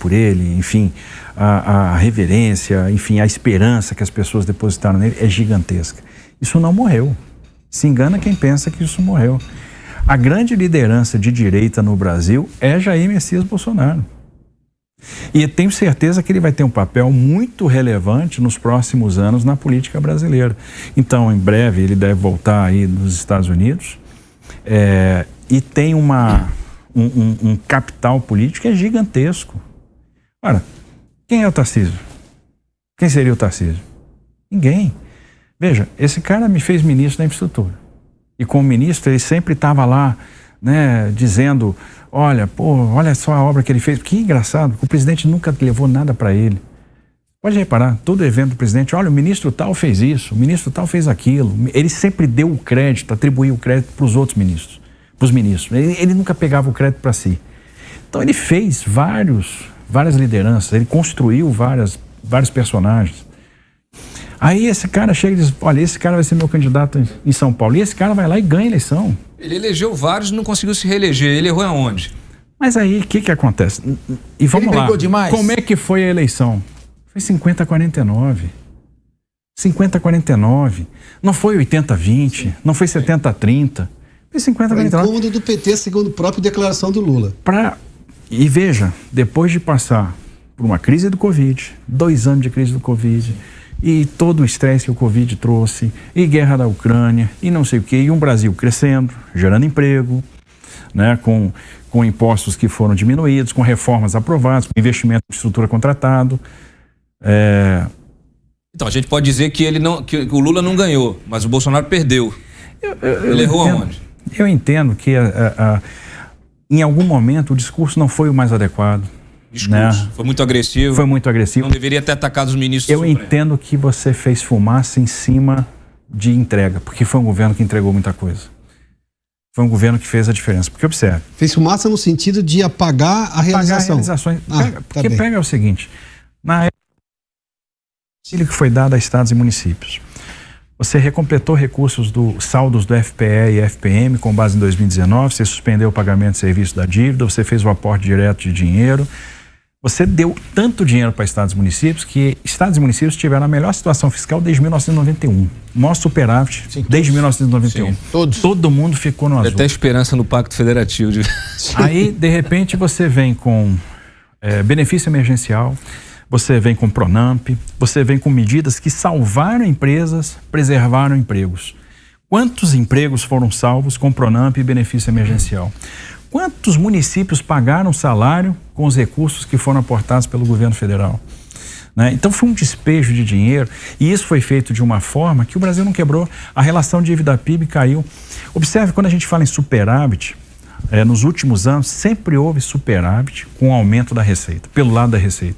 por ele, enfim, a reverência, enfim, a esperança que as pessoas depositaram nele é gigantesca. Isso não morreu. Se engana quem pensa que isso morreu. A grande liderança de direita no Brasil é Jair Messias Bolsonaro. E tenho certeza que ele vai ter um papel muito relevante nos próximos anos na política brasileira. Então, em breve, ele deve voltar aí dos Estados Unidos e tem um capital político que é gigantesco. Ora, quem é o Tarcísio? Quem seria o Tarcísio? Ninguém. Veja, esse cara me fez ministro da infraestrutura. E como ministro, ele sempre estava lá, né, dizendo, olha só a obra que ele fez. Que engraçado, o presidente nunca levou nada para ele. Pode reparar, todo evento do presidente, olha, o ministro tal fez isso, o ministro tal fez aquilo. Ele sempre deu o crédito, atribuiu o crédito para os outros ministros, para os ministros. Ele nunca pegava o crédito para si. Então ele fez várias lideranças, ele construiu vários personagens. Aí esse cara chega e diz, olha, esse cara vai ser meu candidato em São Paulo. E esse cara vai lá e ganha a eleição. Ele elegeu vários e não conseguiu se reeleger. Ele errou aonde? Mas aí, o que acontece? E vamos lá. Demais. Como é que foi a eleição? Foi 50-49. 50-49. Não foi 80-20. Não foi 70-30. Foi 50-49. O incômodo do PT, segundo a própria declaração do Lula. E veja, depois de passar por uma crise do Covid, 2 anos de crise do Covid, e todo o estresse que o Covid trouxe, e guerra da Ucrânia, e não sei o quê, e um Brasil crescendo, gerando emprego, né, com impostos que foram diminuídos, com reformas aprovadas, com investimento em estrutura contratado. Então, a gente pode dizer que o Lula não ganhou, mas o Bolsonaro perdeu. Ele errou aonde? Eu entendo que em algum momento o discurso não foi o mais adequado. Discurso. Foi muito agressivo. Foi muito agressivo. Não deveria ter atacado os ministros. Eu entendo que você fez fumaça em cima de entrega, porque foi um governo que entregou muita coisa. Foi um governo que fez a diferença. Porque observe. Fez fumaça no sentido de apagar a realização. Pega o seguinte, na época que foi dado a estados e municípios, você recompletou recursos saldos do FPE e FPM com base em 2019, você suspendeu o pagamento de serviço da dívida, você fez o aporte direto de dinheiro. Você deu tanto dinheiro para estados e municípios que estados e municípios tiveram a melhor situação fiscal desde 1991. Maior superávit desde 1991. Sim, todo mundo ficou no azul. Até esperança no Pacto Federativo. Aí, de repente, você vem com benefício emergencial, você vem com Pronamp, você vem com medidas que salvaram empresas, preservaram empregos. Quantos empregos foram salvos com Pronamp e benefício emergencial? Quantos municípios pagaram salário com os recursos que foram aportados pelo governo federal? Né? Então foi um despejo de dinheiro e isso foi feito de uma forma que o Brasil não quebrou. A relação dívida-PIB caiu. Observe, quando a gente fala em superávit, nos últimos anos sempre houve superávit com o aumento da receita, pelo lado da receita.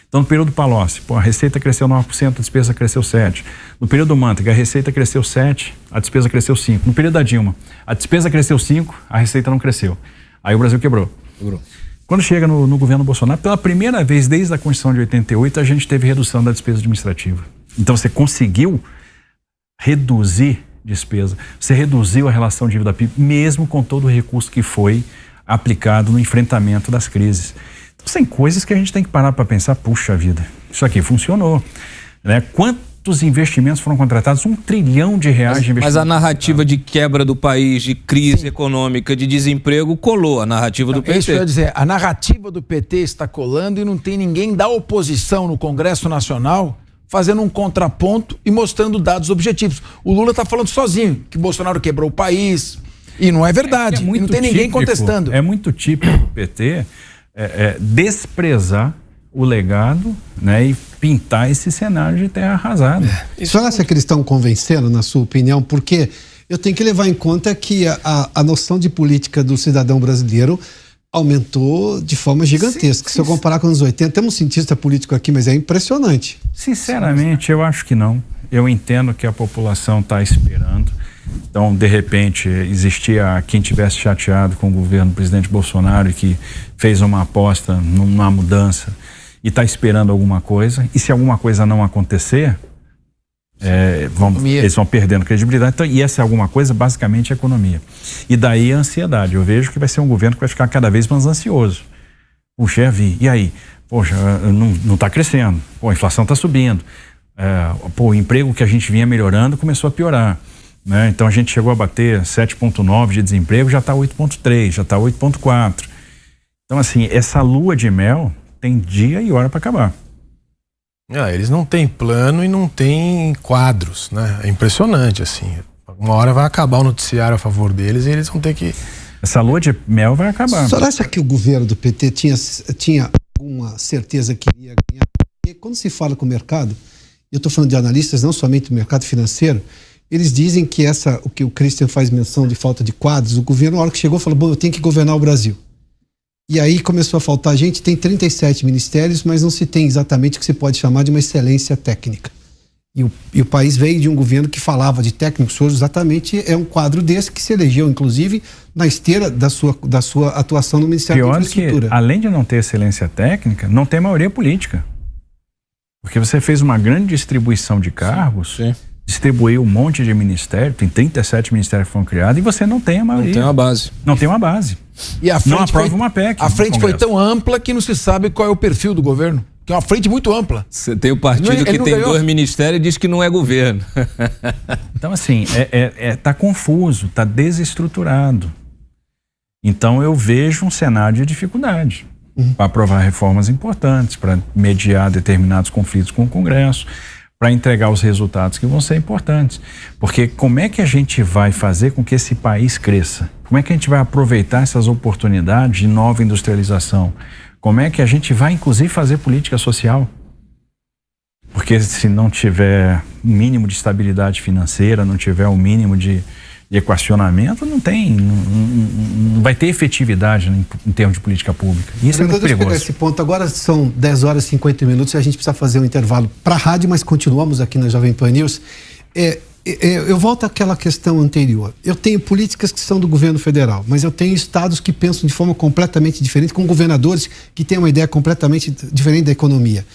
Então, no período Palocci, a receita cresceu 9%, a despesa cresceu 7%. No período Mantega, a receita cresceu 7%, a despesa cresceu 5%. No período da Dilma, a despesa cresceu 5%, a receita não cresceu. Aí o Brasil quebrou. Quando chega no governo Bolsonaro, pela primeira vez desde a Constituição de 88, a gente teve redução da despesa administrativa. Então, você conseguiu reduzir despesa, você reduziu a relação dívida-PIB, mesmo com todo o recurso que foi aplicado no enfrentamento das crises. Tem coisas que a gente tem que parar para pensar, puxa vida, isso aqui funcionou, né? Quantos investimentos foram contratados? R$1 trilhão de investimentos. Mas a narrativa de quebra do país, de crise econômica, de desemprego, colou a narrativa do PT. Isso que eu ia dizer, a narrativa do PT está colando e não tem ninguém da oposição no Congresso Nacional fazendo um contraponto e mostrando dados objetivos. O Lula está falando sozinho que Bolsonaro quebrou o país e não é verdade, e não tem ninguém contestando. É muito típico do PT desprezar o legado, né, e pintar esse cenário de terra arrasada. Só essa questão convencendo, na sua opinião, porque eu tenho que levar em conta que a noção de política do cidadão brasileiro aumentou de forma gigantesca. Se eu comparar com os anos 80, temos um cientista político aqui, mas é impressionante. Sinceramente, eu acho que não. Eu entendo que a população está esperando. Então, de repente, existia quem tivesse chateado com o governo do presidente Bolsonaro e que fez uma aposta numa mudança e está esperando alguma coisa. E se alguma coisa não acontecer, eles vão perdendo credibilidade. Então, e essa alguma coisa, basicamente, é a economia. E daí a ansiedade. Eu vejo que vai ser um governo que vai ficar cada vez mais ansioso. Puxa, e aí? poxa, não está crescendo, pô, a inflação está subindo, o emprego que a gente vinha melhorando começou a piorar, né? Então a gente chegou a bater 7,9 de desemprego, já está 8,3, já está 8,4. Então assim, essa lua de mel tem dia e hora para acabar. Eles não têm plano e não têm quadros, né? É impressionante, assim. Uma hora vai acabar o noticiário a favor deles e eles vão ter que... Essa lua de mel vai acabar. O senhor acha que o governo do PT tinha alguma certeza que iria ganhar? Porque quando se fala com o mercado, eu estou falando de analistas, não somente do mercado financeiro, eles dizem que o que o Christian faz menção de falta de quadros, o governo, na hora que chegou, falou, bom, eu tenho que governar o Brasil. E aí começou a faltar gente, tem 37 ministérios, mas não se tem exatamente o que se pode chamar de uma excelência técnica. E o país veio de um governo que falava de técnicos, hoje exatamente é um quadro desse que se elegeu, inclusive, na esteira da sua atuação no Ministério da Infraestrutura. Que, além de não ter excelência técnica, não tem maioria política. Porque você fez uma grande distribuição de cargos, sim. Distribuiu um monte de ministério, tem 37 ministérios que foram criados, e você não tem a maioria. Não tem uma base. Não tem uma base. E a frente não aprova uma PEC. A frente foi tão ampla que não se sabe qual é o perfil do governo. Que é uma frente muito ampla. Você tem o partido que tem ganhou. 2 ministérios e diz que não é governo. Então, assim, tá confuso, tá desestruturado. Então, eu vejo um cenário de dificuldade para aprovar reformas importantes, para mediar determinados conflitos com o Congresso, para entregar os resultados que vão ser importantes. Porque como é que a gente vai fazer com que esse país cresça? Como é que a gente vai aproveitar essas oportunidades de nova industrialização? Como é que a gente vai, inclusive, fazer política social? Porque se não tiver um mínimo de estabilidade financeira, não tiver um mínimo de equacionamento, não vai ter efetividade em termos de política pública. E isso é muito perigoso. Deixa eu pegar esse ponto. Agora são 10 horas e 50 minutos e a gente precisa fazer um intervalo para a rádio, mas continuamos aqui na Jovem Pan News. Eu volto àquela questão anterior. Eu tenho políticas que são do governo federal, mas eu tenho estados que pensam de forma completamente diferente, com governadores que têm uma ideia completamente diferente da economia.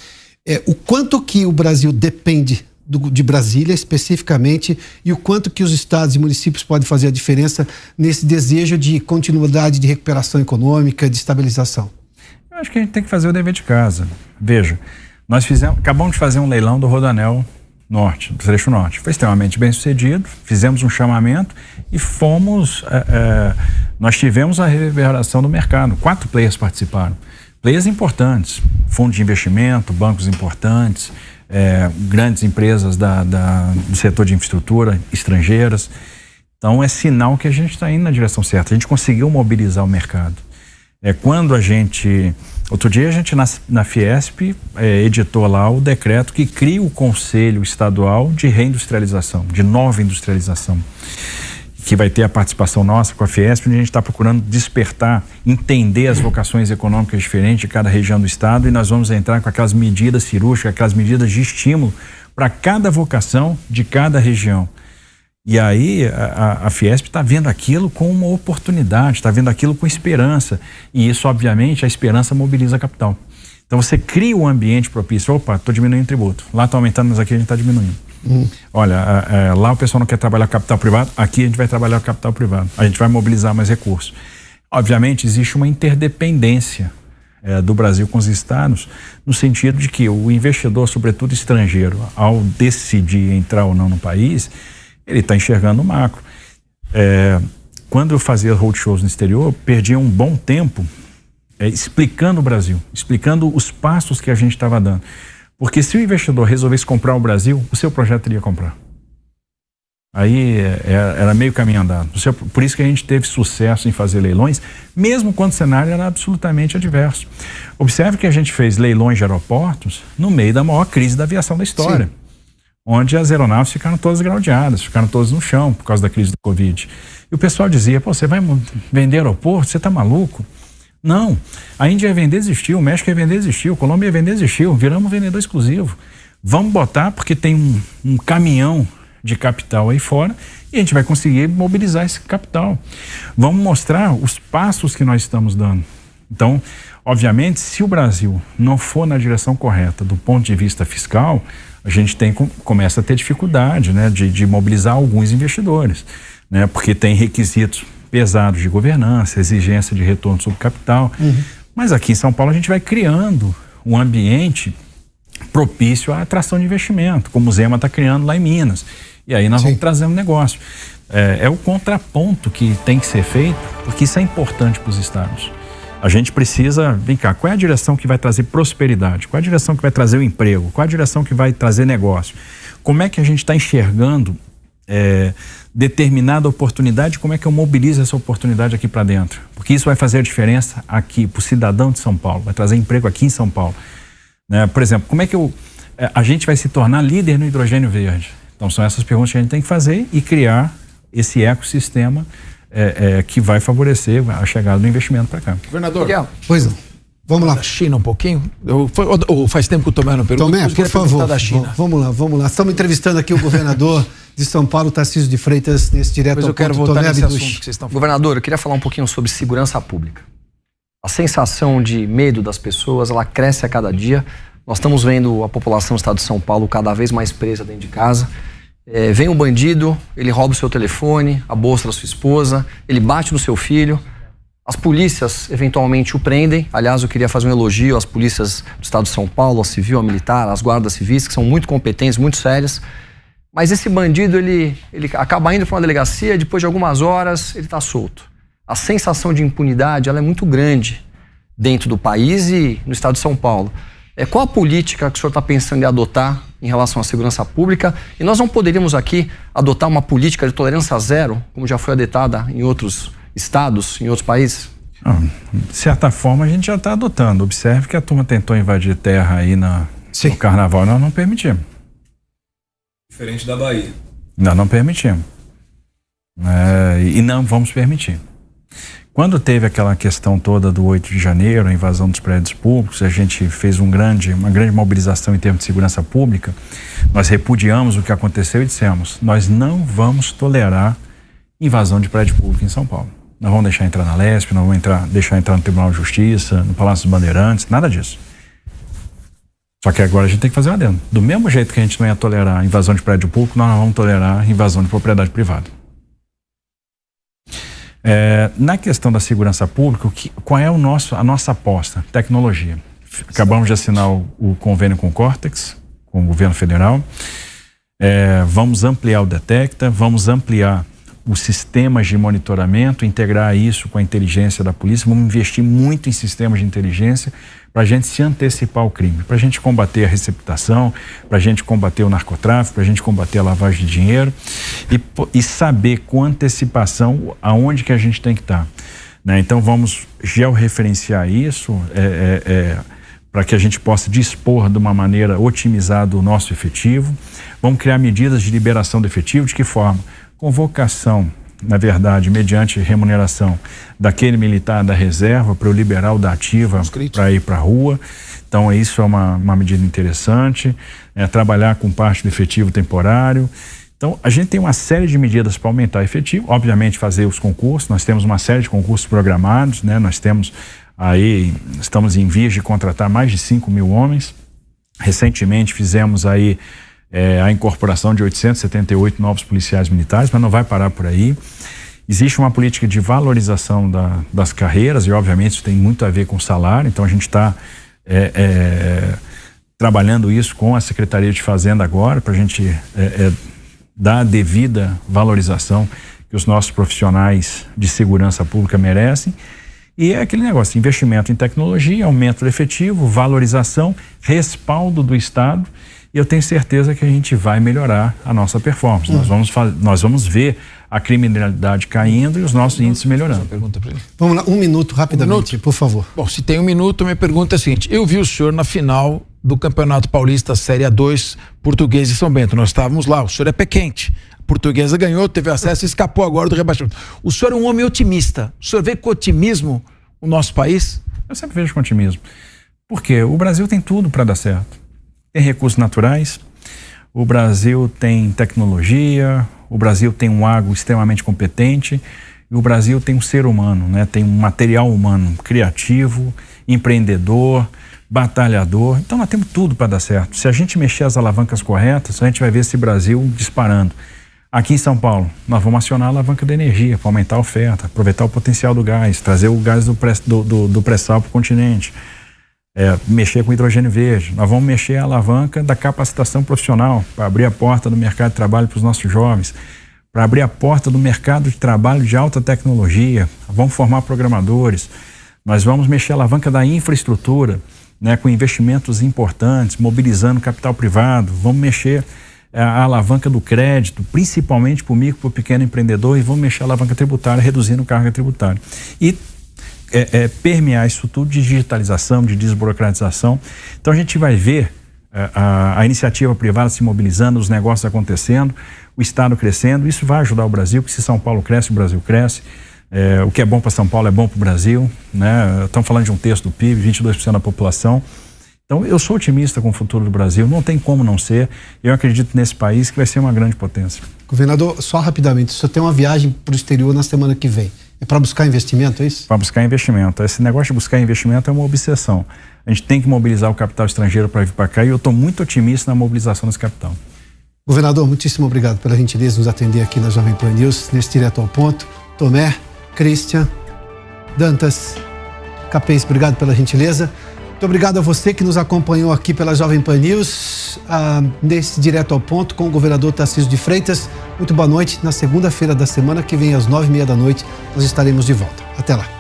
O quanto que o Brasil depende de Brasília especificamente e o quanto que os estados e municípios podem fazer a diferença nesse desejo de continuidade de recuperação econômica, de estabilização? Eu acho que a gente tem que fazer o dever de casa. Veja, nós acabamos de fazer um leilão do Rodoanel Norte, do Trecho Norte. Foi extremamente bem sucedido, fizemos um chamamento e nós tivemos a reverberação do mercado. 4 players participaram. Players importantes, fundos de investimento, bancos importantes, grandes empresas do setor de infraestrutura, estrangeiras. Então é sinal que a gente está indo na direção certa. A gente conseguiu mobilizar o mercado. Quando outro dia a gente na Fiesp editou lá o decreto que cria o Conselho Estadual de Reindustrialização, de Nova Industrialização, que vai ter a participação nossa com a Fiesp, onde a gente está procurando despertar, entender as vocações econômicas diferentes de cada região do estado, e nós vamos entrar com aquelas medidas cirúrgicas, aquelas medidas de estímulo para cada vocação de cada região. E aí a Fiesp está vendo aquilo com uma oportunidade, está vendo aquilo com esperança. E isso, obviamente, a esperança mobiliza a capital. Então você cria um ambiente propício. Opa, estou diminuindo o tributo. Lá está aumentando, mas aqui a gente está diminuindo. Olha, lá o pessoal não quer trabalhar com capital privado, aqui a gente vai trabalhar com capital privado. A gente vai mobilizar mais recursos. Obviamente, existe uma interdependência do Brasil com os estados, no sentido de que o investidor, sobretudo estrangeiro, ao decidir entrar ou não no país, ele está enxergando o macro. Quando eu fazia roadshows no exterior, eu perdia um bom tempo explicando o Brasil, explicando os passos que a gente estava dando. Porque se o investidor resolvesse comprar o Brasil, o seu projeto iria comprar. Aí era meio caminho andado. Por isso que a gente teve sucesso em fazer leilões, mesmo quando o cenário era absolutamente adverso. Observe que a gente fez leilões de aeroportos no meio da maior crise da aviação da história. Sim. Onde as aeronaves ficaram todas graudeadas, ficaram todas no chão por causa da crise do Covid. E o pessoal dizia, você vai vender aeroporto? Você está maluco? Não, a Índia ia vender, existiu, o México ia vender, existiu, a Colômbia ia vender, existiu, viramos vendedor exclusivo. Vamos botar porque tem um caminhão de capital aí fora e a gente vai conseguir mobilizar esse capital. Vamos mostrar os passos que nós estamos dando. Então, obviamente, se o Brasil não for na direção correta do ponto de vista fiscal, a gente começa a ter dificuldade, né, de mobilizar alguns investidores, né, porque tem requisitos pesados de governança, exigência de retorno sobre capital. Mas aqui em São Paulo a gente vai criando um ambiente propício à atração de investimento, como o Zema está criando lá em Minas. E aí nós vamos trazer um negócio. É o contraponto que tem que ser feito, porque isso é importante para os estados. A gente precisa, vem cá, qual é a direção que vai trazer prosperidade? Qual é a direção que vai trazer o emprego? Qual é a direção que vai trazer negócio? Como é que a gente está enxergando determinada oportunidade? Como é que eu mobilizo essa oportunidade aqui para dentro? Porque isso vai fazer a diferença aqui para o cidadão de São Paulo, vai trazer emprego aqui em São Paulo. Né? Por exemplo, como é que a gente vai se tornar líder no hidrogênio verde? Então são essas perguntas que a gente tem que fazer e criar esse ecossistema que vai favorecer a chegada do investimento para cá. Governador, pois não. Vamos lá. Da China um pouquinho? Faz tempo que o Tomé não pergunta. Tomé, por favor. Da China. Vamos lá. Estamos entrevistando aqui o governador de São Paulo, Tarcísio de Freitas, nesse direto ao ponto. Tomé nesse assunto que vocês estão falando. Governador, eu queria falar um pouquinho sobre segurança pública. A sensação de medo das pessoas, ela cresce a cada dia. Nós estamos vendo a população do estado de São Paulo cada vez mais presa dentro de casa. Vem um bandido, ele rouba o seu telefone, a bolsa da sua esposa, ele bate no seu filho. As polícias eventualmente o prendem. Aliás, eu queria fazer um elogio às polícias do estado de São Paulo, a civil, a militar, as guardas civis, que são muito competentes, muito sérias. Mas esse bandido, ele acaba indo para uma delegacia, depois de algumas horas ele está solto. A sensação de impunidade, ela é muito grande dentro do país e no estado de São Paulo. Qual a política que o senhor está pensando em adotar em relação à segurança pública? E nós não poderíamos aqui adotar uma política de tolerância zero, como já foi adotada em outros estados, em outros países? De certa forma, a gente já está adotando. Observe que a turma tentou invadir terra aí no carnaval, nós não permitimos. Diferente da Bahia. Nós não permitimos. E não vamos permitir. Quando teve aquela questão toda do 8 de janeiro, a invasão dos prédios públicos, a gente fez uma grande mobilização em termos de segurança pública. Nós repudiamos o que aconteceu e dissemos: nós não vamos tolerar invasão de prédio público em São Paulo. Não vamos deixar entrar na Lesp, não vamos deixar entrar no Tribunal de Justiça, no Palácio dos Bandeirantes, nada disso. Só que agora a gente tem que fazer lá dentro. Do mesmo jeito que a gente não ia tolerar invasão de prédio público, nós não vamos tolerar invasão de propriedade privada. Na questão da segurança pública, qual é a nossa aposta? Tecnologia. Acabamos de assinar o convênio com o Cortex, com o governo federal. Vamos ampliar o Detecta, vamos ampliar os sistemas de monitoramento, integrar isso com a inteligência da polícia. Vamos investir muito em sistemas de inteligência para a gente se antecipar ao crime, para a gente combater a receptação, para a gente combater o narcotráfico, para a gente combater a lavagem de dinheiro e saber com antecipação aonde que a gente tem que estar. Né? Então vamos georreferenciar isso para que a gente possa dispor de uma maneira otimizada o nosso efetivo. Vamos criar medidas de liberação do efetivo. De que forma? Convocação, na verdade, mediante remuneração daquele militar da reserva para eu liberar o da ativa para ir para a rua. Então isso é uma medida interessante. Trabalhar com parte do efetivo temporário. Então a gente tem uma série de medidas para aumentar o efetivo. Obviamente fazer os concursos, nós temos uma série de concursos programados, né? Nós temos aí, estamos em vias de contratar mais de 5 mil homens. Recentemente fizemos aí a incorporação de 878 novos policiais militares, mas não vai parar por aí. Existe uma política de valorização das carreiras e, obviamente, isso tem muito a ver com o salário. Então, a gente está trabalhando isso com a Secretaria de Fazenda agora, para a gente dar a devida valorização que os nossos profissionais de segurança pública merecem. E é aquele negócio, investimento em tecnologia, aumento do efetivo, valorização, respaldo do Estado. E eu tenho certeza que a gente vai melhorar a nossa performance. Nós vamos ver a criminalidade caindo e os nossos índices melhorando. Vamos lá, 1 minuto rapidamente, por favor. Bom, se tem 1 minuto, minha pergunta é a seguinte: eu vi o senhor na final do Campeonato Paulista Série A2, Portuguesa e São Bento. Nós estávamos lá, o senhor é pé quente. A Portuguesa ganhou, teve acesso e escapou agora do rebaixamento. O senhor é um homem otimista. O senhor vê com otimismo o nosso país? Eu sempre vejo com otimismo. Porque o Brasil tem tudo para dar certo. Tem recursos naturais, o Brasil tem tecnologia, o Brasil tem um agro extremamente competente e o Brasil tem um ser humano, né? Tem um material humano criativo, empreendedor, batalhador. Então nós temos tudo para dar certo. Se a gente mexer as alavancas corretas, a gente vai ver esse Brasil disparando. Aqui em São Paulo, nós vamos acionar a alavanca da energia para aumentar a oferta, aproveitar o potencial do gás, trazer o gás do pré-sal para o continente. mexer com hidrogênio verde, nós vamos mexer a alavanca da capacitação profissional para abrir a porta do mercado de trabalho para os nossos jovens, para abrir a porta do mercado de trabalho de alta tecnologia, vamos formar programadores, nós vamos mexer a alavanca da infraestrutura, né, com investimentos importantes, mobilizando capital privado, vamos mexer a alavanca do crédito, principalmente para o micro, para o pequeno empreendedor, e vamos mexer a alavanca tributária, reduzindo carga tributária. E permear isso tudo de digitalização, de desburocratização. Então a gente vai ver a iniciativa privada se mobilizando, os negócios acontecendo, o Estado crescendo. Isso vai ajudar o Brasil, porque se São Paulo cresce, o Brasil cresce. O que é bom para São Paulo é bom para o Brasil, né? Estamos falando de 1/3 do PIB, 22% da população. Então eu sou otimista com o futuro do Brasil, não tem como não ser. Eu acredito nesse país que vai ser uma grande potência. Governador, só rapidamente, o senhor tem uma viagem para o exterior na semana que vem. É para buscar investimento, é isso? Para buscar investimento. Esse negócio de buscar investimento é uma obsessão. A gente tem que mobilizar o capital estrangeiro para vir para cá, e eu estou muito otimista na mobilização desse capital. Governador, muitíssimo obrigado pela gentileza de nos atender aqui na Jovem Pan News, nesse Direto ao Ponto. Tomé, Christian, Dantas, Capês, obrigado pela gentileza. Muito obrigado a você que nos acompanhou aqui pela Jovem Pan News, nesse Direto ao Ponto com o governador Tarcísio de Freitas. Muito boa noite. Na segunda-feira da semana que vem, às 9h30 da noite, nós estaremos de volta. Até lá.